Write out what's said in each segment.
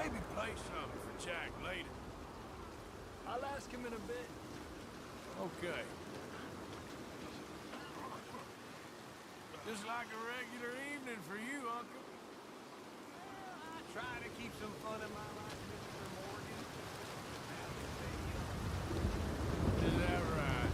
Maybe play something for Jack later. I'll ask him in a bit. Okay. Just like a regular evening for you, Uncle. I try to keep some fun in my life, Mr. Morgan. Is that right?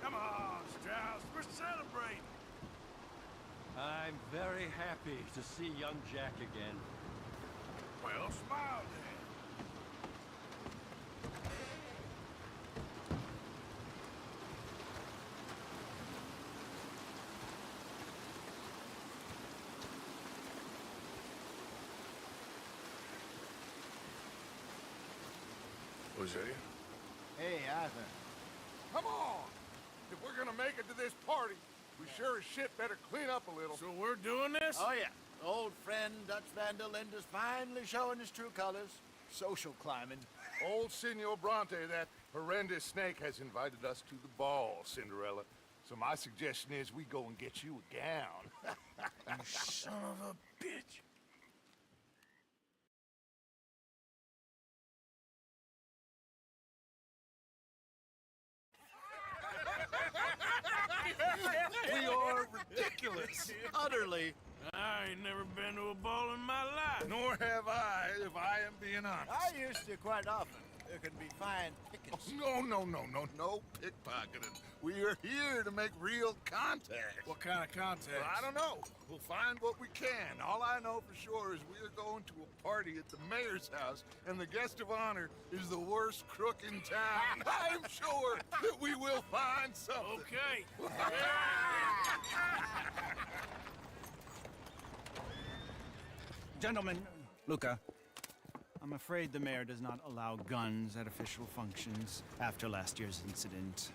Come on, Strauss, we're celebrating. I'm very happy to see young Jack again. Well, smile then. Hosea? Hey, Arthur. Come on! If we're gonna make it to this party, we sure as shit better clean up a little. So we're doing this? Oh, yeah. Old friend Dutch Van der Linde's finally showing his true colors. Social climbing. Old Senor Bronte, that horrendous snake, has invited us to the ball, Cinderella. So my suggestion is we go and get you a gown. You son of a bitch. We are ridiculous. Utterly I ain't never been to a ball in my life. Nor have I, if I am being honest. I used to quite often. There can be fine pickings. No pickpocketing. We are here to make real contact. What kind of contact? Well, I don't know. We'll find what we can. All I know for sure is we are going to a party at the mayor's house, and the guest of honor is the worst crook in town. I'm sure that we will find something. Okay. Gentlemen, Luca, I'm afraid the mayor does not allow guns at official functions after last year's incident.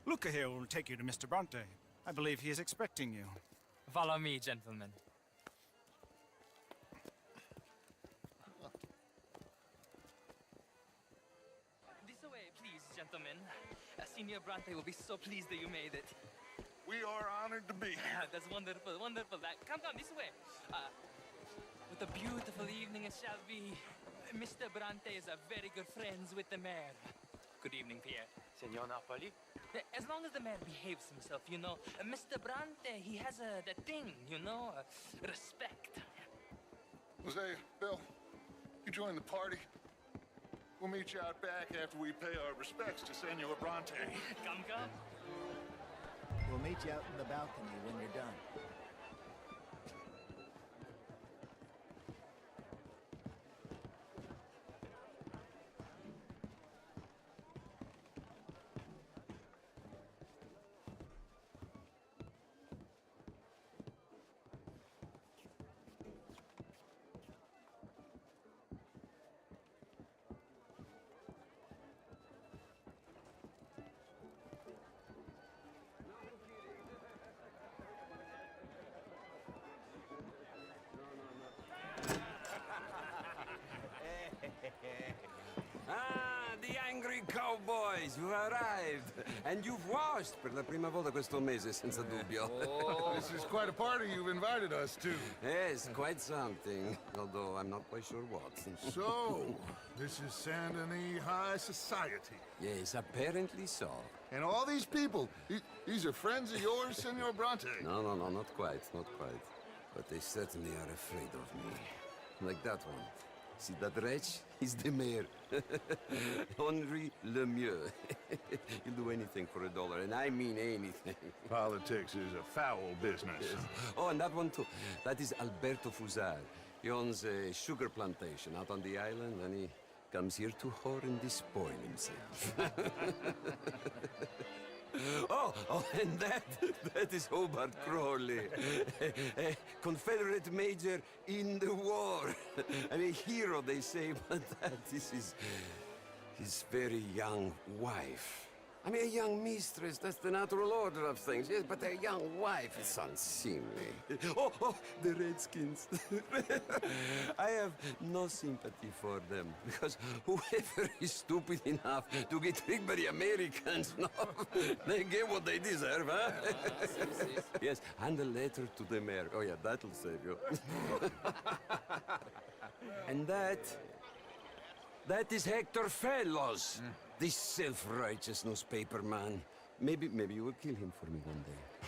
Luca here will take you to Mr. Bronte. I believe he is expecting you. Follow me, gentlemen. This way, please, gentlemen. Senior Bronte will be so pleased that you made it. We are honored to be here. That's wonderful, wonderful. Come this way. What a beautiful evening it shall be. Mr. Bronte is a very good friends with the mayor. Good evening, Pierre. Signor Napoli? As long as the mayor behaves himself, you know. Mr. Bronte, he has that thing, you know, respect. Jose, Bill, you join the party. We'll meet you out back after we pay our respects to Senor Bronte. Come. We'll meet you out in the balcony when you're done. Ah, the angry cowboys, you arrived. And you've washed per la prima volta questo mese, senza dubbio. This is quite a party you've invited us to. Yes, quite something. Although I'm not quite sure what. So, this is Saint Denis High Society. Yes, apparently so. And all these people, these are friends of yours, Senor Bronte? No, not quite, not quite. But they certainly are afraid of me. Like that one. See that wretch? He's the mayor. Henri Lemieux. He'll do anything for $1, and I mean anything. Politics is a foul business. Yes. Oh, and that one too. That is Alberto Fusar. He owns a sugar plantation out on the island, and he comes here to whore and despoil himself. Oh, and that is Hobart Crawley, a Confederate major in the war. I mean, hero, they say, but that is his very young wife. I mean, a young mistress, that's the natural order of things, yes, but a young wife is unseemly. Oh, the Redskins. I have no sympathy for them, because whoever is stupid enough to get tricked by the Americans, no, they get what they deserve, huh? Yes, and a letter to the mayor. Oh, yeah, that'll save you. And that is Hector Fellows. This self-righteous newspaper man. Maybe you will kill him for me one day.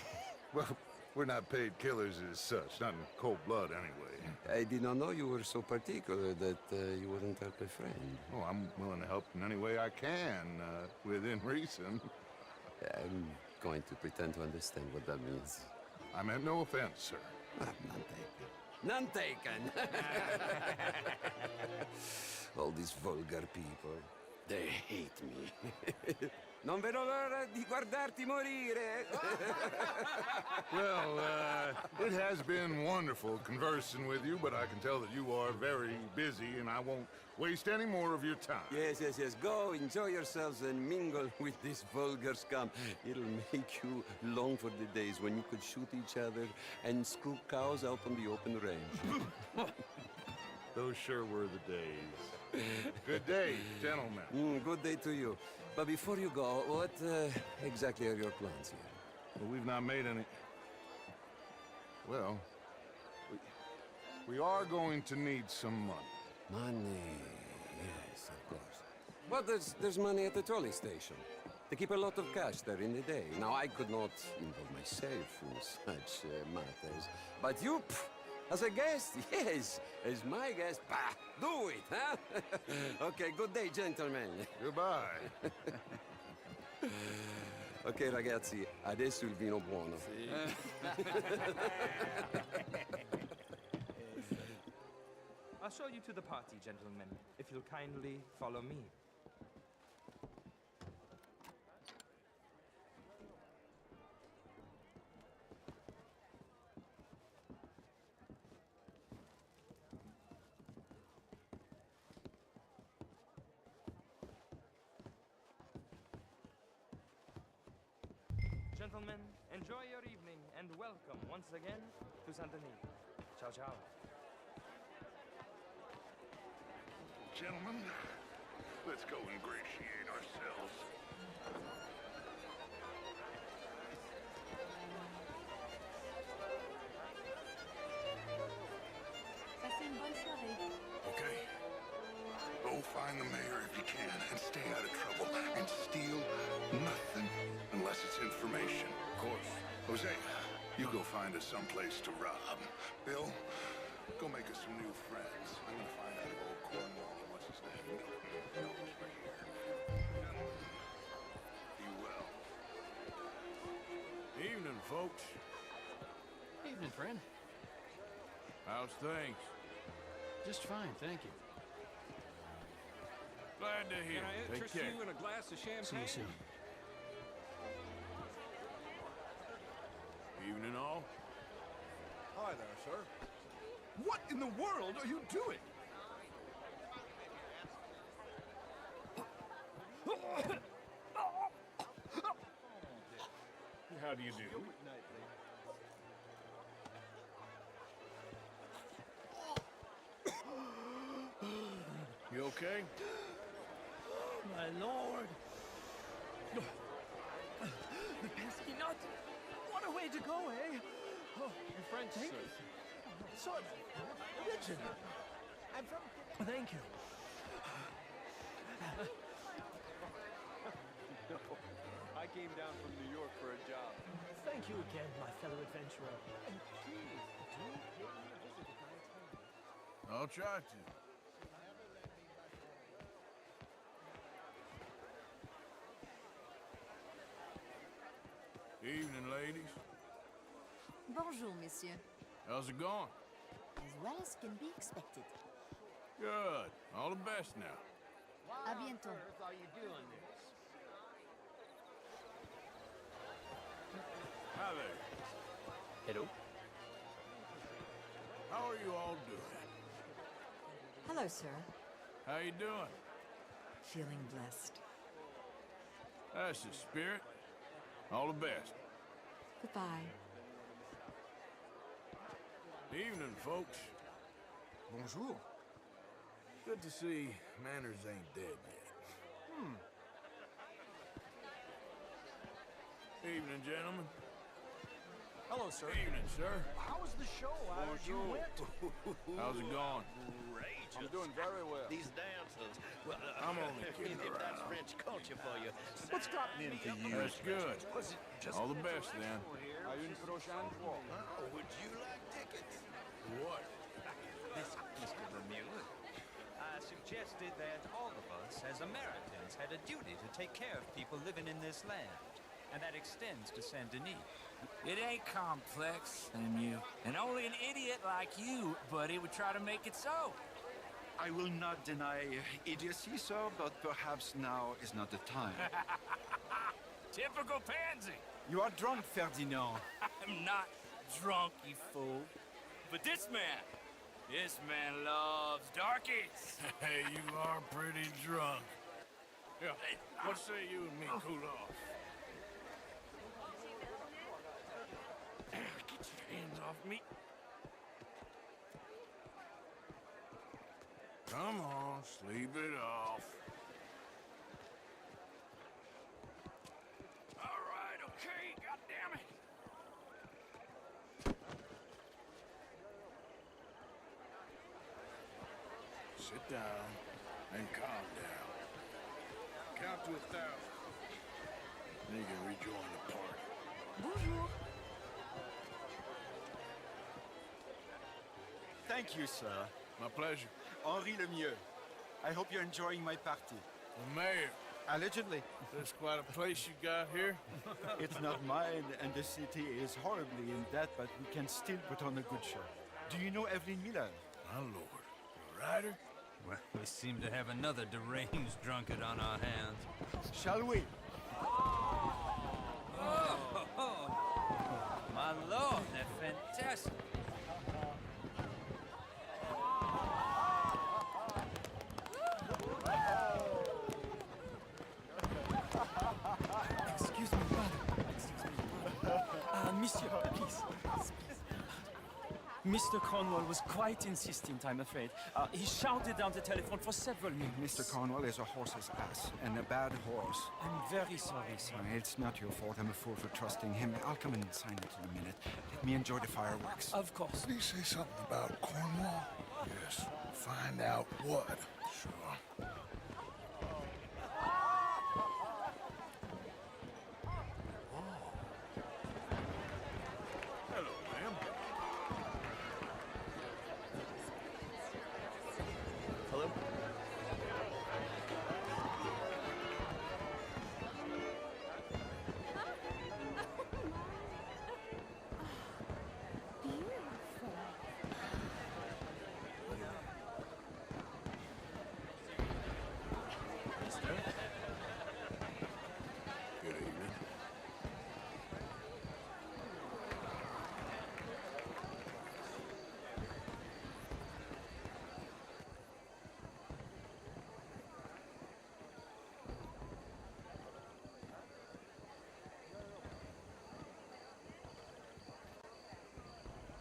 Well, we're not paid killers as such, not in cold blood anyway. I did not know you were so particular that you wouldn't help a friend. Oh, I'm willing to help in any way I can, within reason. I'm going to pretend to understand what that means. I meant no offense, sir. None taken. All these vulgar people. They hate me. Non vedo l'ora di guardarti morire. Well, it has been wonderful conversing with you, but I can tell that you are very busy, and I won't waste any more of your time. Yes. Go, enjoy yourselves, and mingle with this vulgar scum. It'll make you long for the days when you could shoot each other and screw cows out on the open range. Those sure were the days. Good day, gentlemen. Good day to you. But before you go, what exactly are your plans here? Well, we've not made any... Well, we are going to need some money. Money, yes, of course. But there's money at the trolley station. They keep a lot of cash there in the day. Now, I could not involve myself in such matters. But you, as a guest, yes, as my guest, bah, do it, huh? Okay, good day, gentlemen. Goodbye. Ok, ragazzi, adesso il vino buono. I'll show you to the party, gentlemen, if you'll kindly follow me. Gentlemen, enjoy your evening and welcome once again to Saint Denis. Ciao, ciao. Gentlemen, let's go ingratiate ourselves. Passez une bonne soirée. Okay? Go find the mayor if you can and stay out of trouble and steal nothing unless it's information. Of course. Jose, you go find us someplace to rob. Bill, go make us some new friends. I'm gonna find out if old Cornwall and what's his name knows we're here. Be well. Evening, folks. Evening, friend. How's things? Just fine, thank you. Glad to hear. Can I Take interest care. you in a glass of champagne? See you soon. Evening, all. Hi there, sir. What in the world are you doing? How do you do? You okay? My lord! The pesky nut! What a way to go, eh? Oh, You're French, thank sir. you. Sort of. Original. I'm from... Thank you. I came down from New York for a job. Thank you again, my fellow adventurer. And please, do pay me a visit at my retirement. I'll try to. Evening, ladies. Bonjour, monsieur. How's it going? As well as can be expected. Good. All the best now. À bientôt. Hi there. Hello? How are you all doing? Hello, sir. How you doing? Feeling blessed. That's the spirit. All the best. Goodbye. Evening, folks. Bonjour. Good to see manners ain't dead yet. Evening, gentlemen. Hello, sir. Evening, sir. How was the show? You went? How's it going? I'm doing very well. These dancers. Well, I'm only kidding if that's around. French culture for you. What's gotten into you? That's good. All the best, then. Oh, would you like tickets? What? Mr. Lemieux, I suggested that all of us, as Americans, had a duty to take care of people living in this land. And that extends to Saint Denis. It ain't complex, Lemieux. And only an idiot like you, buddy, would try to make it so. I will not deny idiocy, sir, but perhaps now is not the time. Typical pansy. You are drunk, Ferdinand. I'm not drunk, you fool. But this man loves darkies. Hey, you are pretty drunk. Yeah, what say you and me cool off? Get your hands off me. Come on, sleep it off. All right, okay, goddammit. Sit down and calm down. Count to 1,000. You can rejoin the party. Bonjour. Thank you, sir. My pleasure. Henri Lemieux. I hope you're enjoying my party. The mayor. Allegedly. There's quite a place you got here. It's not mine, and the city is horribly in debt, but we can still put on a good show. Do you know Evelyn Miller? My lord. The writer? Well, we seem to have another deranged drunkard on our hands. Shall we? Oh, my lord, they're fantastic. Excuse me, brother. Monsieur, please. Mr. Cornwall was quite insistent, I'm afraid. He shouted down the telephone for several minutes. Mr. Cornwall is a horse's ass, and a bad horse. I'm very sorry, sir. It's not your fault. I'm a fool for trusting him. I'll come and sign it in a minute. Let me enjoy the fireworks. Of course. Did he say something about Cornwall? Yes. Find out what. Sure. Hello, ma'am. Hello? Good evening.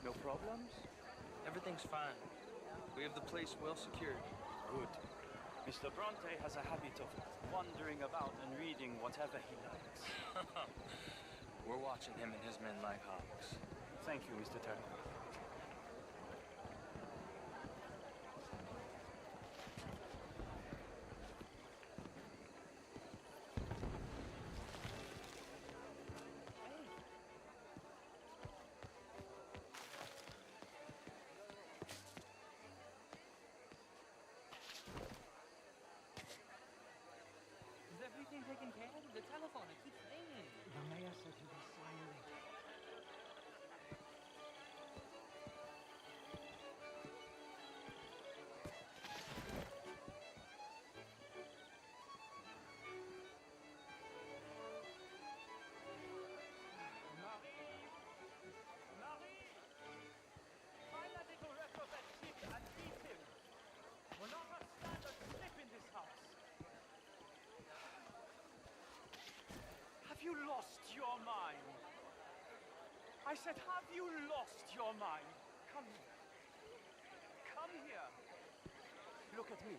No problems? Everything's fine. We have the place well secured. Good. Mr. Bronte has a habit of wandering about and reading whatever he likes. We're watching him and his men like hawks. Thank you, Mr. Turner. Is everything taken care of? The telephone, it keeps ringing. The mayor said he will sign later. Find that little reprobate ship and beat him. We're not a standard slip in this house. Have you lost your mind? I said, have you lost your mind? Come here. Come here. Look at me.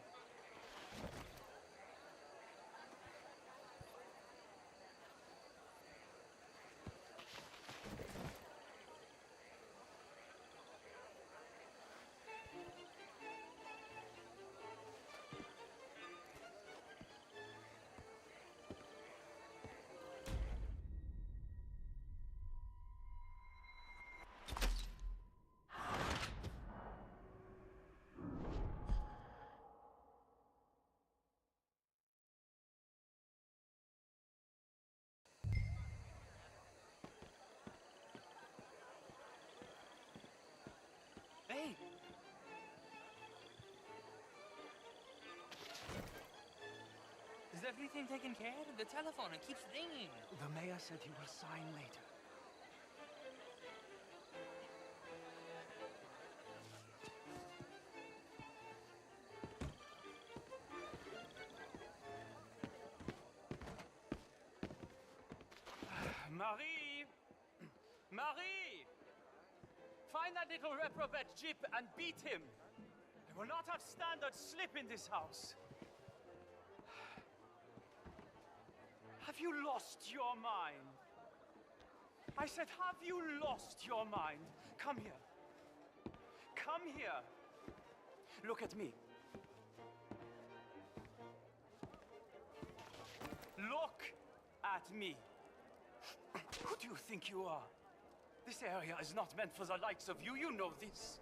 Hey! Is everything taken care of? The telephone, it keeps ringing. The mayor said he will sign later. Marie! Marie! Find that little reprobate Jip and beat him. I will not have standard slip in this house. Have you lost your mind? I said, have you lost your mind? Come here. Come here. Look at me. Look at me. Who do you think you are? This area is not meant for the likes of you. You know this.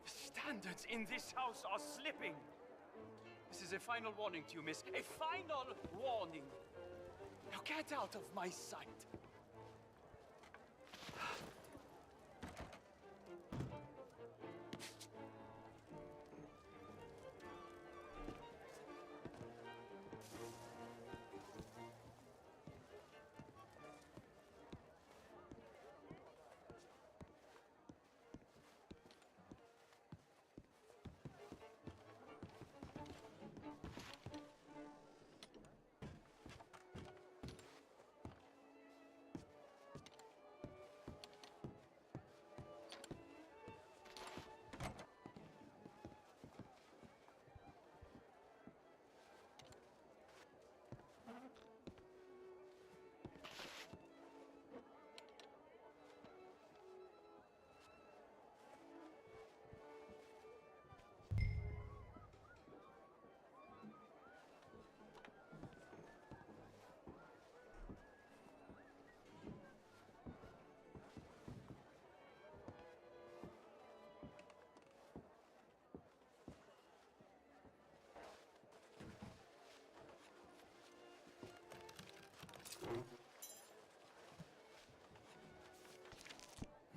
The standards in this house are slipping. This is a final warning to you, miss. A final warning. Now get out of my sight.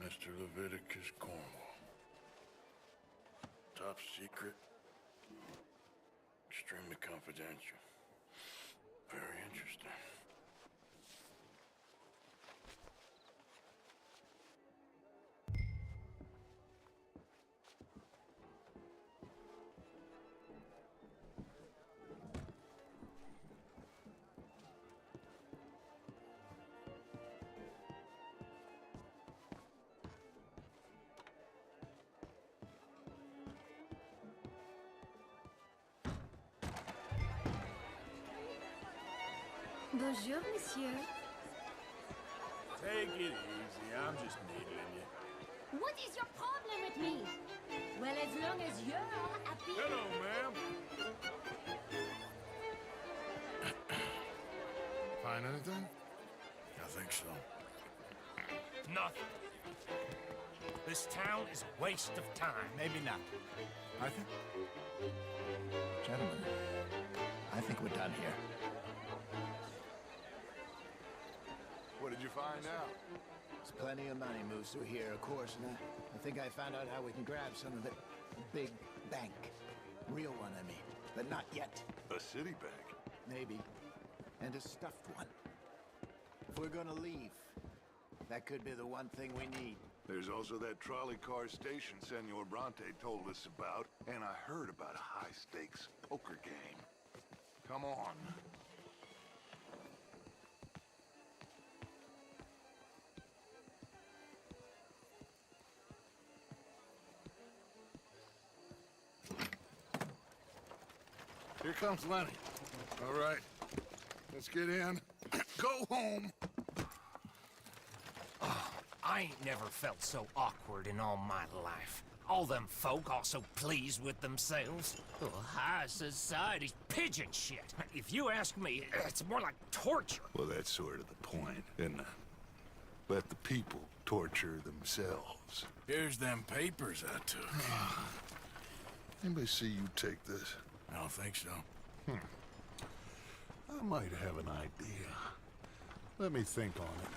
Mr. Leviticus Cornwall. Top secret. Extremely confidential. Very interesting. Bonjour, monsieur. Take it easy. I'm just needling you. What is your problem with me? Well, as long as you're happy... Hello, ma'am. Find anything? I think so. Nothing. This town is a waste of time. Maybe not. I think... Gentlemen, I think we're done here. What did you find out? There's plenty of money moves through here, of course, and I think I found out how we can grab some of it. A big bank. Real one, I mean. But not yet. A city bank? Maybe. And a stuffed one. If we're gonna leave, that could be the one thing we need. There's also that trolley car station Senor Bronte told us about, and I heard about a high-stakes poker game. Come on. Here comes Lenny. All right, let's get in. Go home. I ain't never felt so awkward in all my life. All them folk all so pleased with themselves. Oh, high society's pigeon shit. If you ask me, it's more like torture. Well, that's sort of the point, isn't it? Let the people torture themselves. Here's them papers I took. Anybody see you take this? I don't think so. I might have an idea. Let me think on it.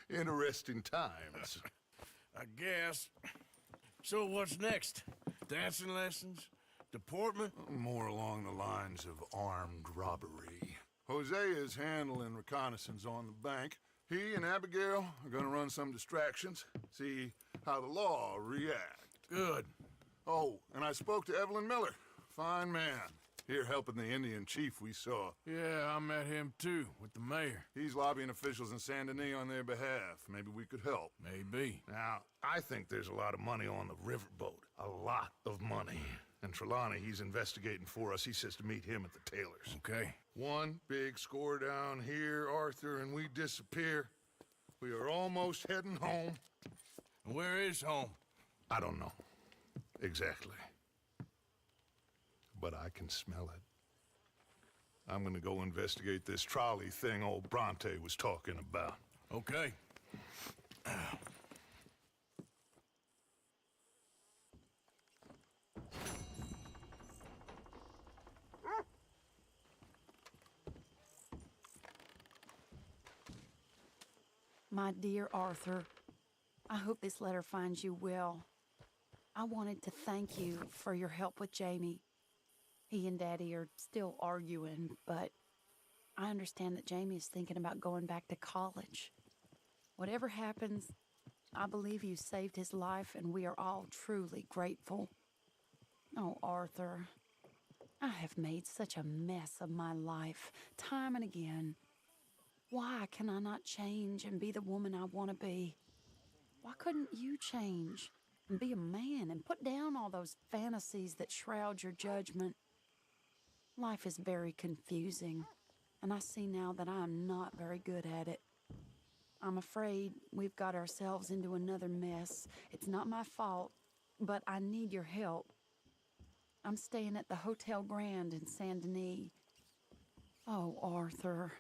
Interesting times. I guess. So what's next? Dancing lessons? Deportment? More along the lines of armed robbery. Hosea is handling reconnaissance on the bank. He and Abigail are gonna run some distractions, see how the law react. Good. Oh, and I spoke to Evelyn Miller. Fine man. Here helping the Indian chief we saw. Yeah, I met him too, with the mayor. He's lobbying officials in Saint Denis on their behalf. Maybe we could help. Maybe. Now, I think there's a lot of money on the riverboat. A lot of money. And Trelawney, he's investigating for us. He says to meet him at the Taylor's. Okay. One big score down here, Arthur, and we disappear. We are almost heading home. Where is home? I don't know. Exactly. But I can smell it. I'm gonna go investigate this trolley thing old Bronte was talking about. Okay. My dear Arthur, I hope this letter finds you well. I wanted to thank you for your help with Jamie. He and Daddy are still arguing, but I understand that Jamie is thinking about going back to college. Whatever happens, I believe you saved his life, and we are all truly grateful. Oh, Arthur, I have made such a mess of my life, time and again. Why can I not change and be the woman I want to be? Why couldn't you change and be a man and put down all those fantasies that shroud your judgment? Life is very confusing, and I see now that I am not very good at it. I'm afraid we've got ourselves into another mess. It's not my fault, but I need your help. I'm staying at the Hotel Grand in Saint Denis. Oh, Arthur,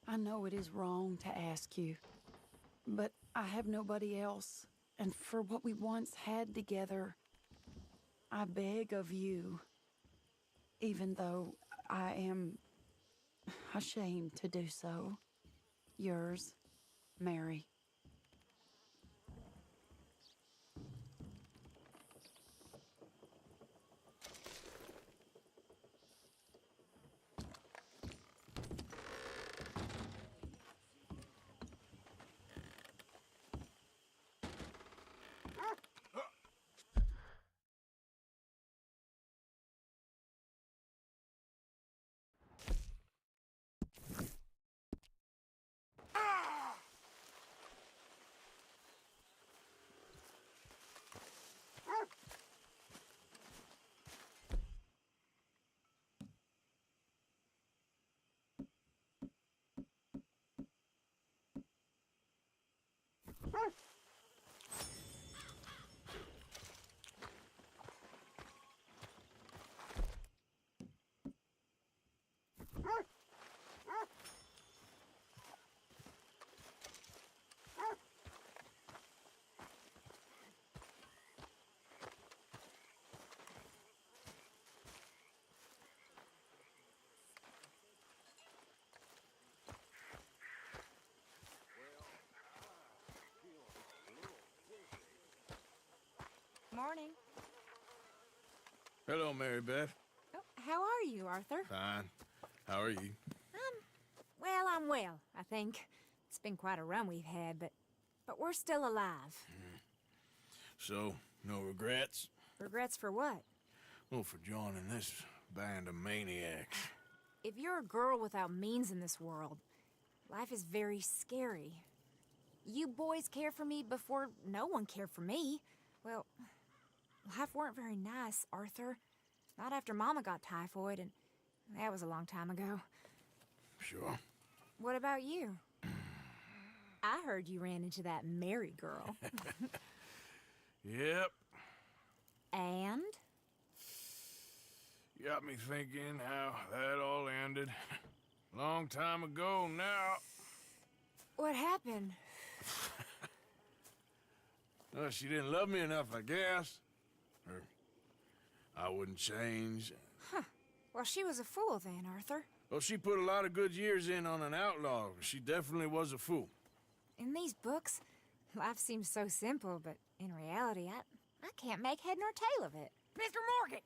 I know it is wrong to ask you, but I have nobody else, and for what we once had together, I beg of you, even though I am ashamed to do so. Yours, Mary. Morning. Hello, Mary Beth. Oh, how are you, Arthur? Fine. How are you? Well, I'm well, I think. It's been quite a run we've had, but we're still alive. So, no regrets? Regrets for what? Well, for joining this band of maniacs. If you're a girl without means in this world, life is very scary. You boys cared for me before no one cared for me. Well, life weren't very nice, Arthur. Not after Mama got typhoid, and that was a long time ago. Sure. What about you? I heard you ran into that Mary girl. Yep. And? Got me thinking how that all ended. Long time ago now. What happened? Well, she didn't love me enough, I guess. Or I wouldn't change. Huh. Well, she was a fool then, Arthur. Well, she put a lot of good years in on an outlaw. She definitely was a fool. In these books, life seems so simple, but in reality, I can't make head nor tail of it. Mr. Morgan!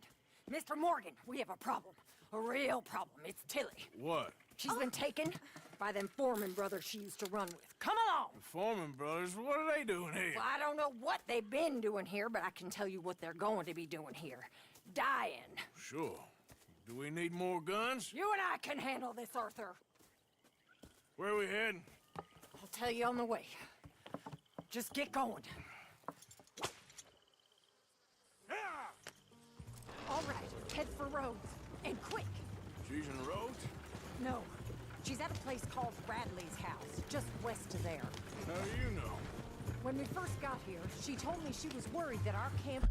Mr. Morgan, we have a problem. A real problem. It's Tilly. What? She's been taken by them Foreman brothers she used to run with. Come along! The Foreman brothers? What are they doing here? Well, I don't know what they've been doing here, but I can tell you what they're going to be doing here. Dying. Sure. Do we need more guns? You and I can handle this, Arthur. Where are we heading? I'll tell you on the way. Just get going. All right, head for Rhodes. And quick. She's in the road? No. She's at a place called Bradley's house, just west of there. How do you know? When we first got here, she told me she was worried that our camp